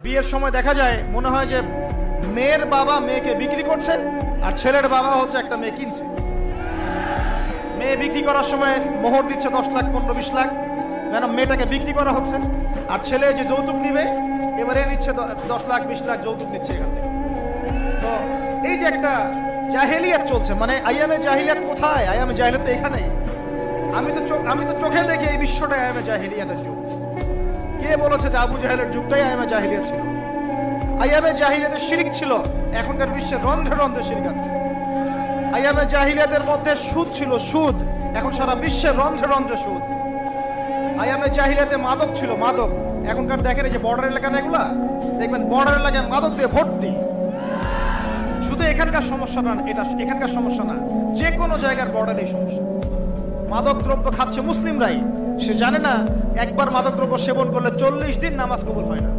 বিয়ের সময় দেখা যায় মনে হয় যে মেয়ের বাবা মেয়েকে বিক্রি করছে আর ছেলের বাবা হচ্ছে একটা মেয়ে কিনছে। মেয়ে বিক্রি করার সময় মোহর দিচ্ছে 10 লাখ 15-20 লাখ, কেন মেয়েটাকে বিক্রি করা হচ্ছে। আর ছেলে যে যৌতুক নিবে এবারে নিচ্ছে 10 লাখ 20 লাখ যৌতুক নিচ্ছে এখান থেকে। তো এই যে একটা জাহেলিয়াত চলছে, মানে আইয়ামে জাহিলিয়াত কোথায়? আইয়ামে জাহিলিয়াত তো এখানেই। আমি তো চোখে দেখি এই বিশ্বটা আইয়ামে জাহিলিয়াতের যুগ। কে বলেছে যে আবু জাহেলের যুগটাই আইয়ামে জাহিলিয়াত ছিল? আইয়ামে জাহিলিয়াতের শিরক ছিল, এখনকার বিশ্বে রন্ধ্রে রন্ধ্রে শিরক আছে। আইয়ামে জাহিলিয়াতের মধ্যে সুদ ছিল, সুদ, এখন সারা বিশ্বে রন্ধ্রে রন্ধ্রে সুদ। আইয়ামে জাহিলিয়াতে মাদক ছিল, মাদক, এখনকার দেখেন এই যে বর্ডার এলাকা না, এগুলা দেখবেন বর্ডার এলাকায় মাদক দিয়ে ভর্তি। শুধু এখানকার সমস্যা না, এটা এখানকার সমস্যা না, যে কোনো জায়গার বর্ডারে এই সমস্যা। মাদক দ্রব্য খাচ্ছে মুসলিমরাই, সে জানে না একবার মাদক দ্রব্য সেবন করলে 40 দিন নামাজ কবুল হয় না।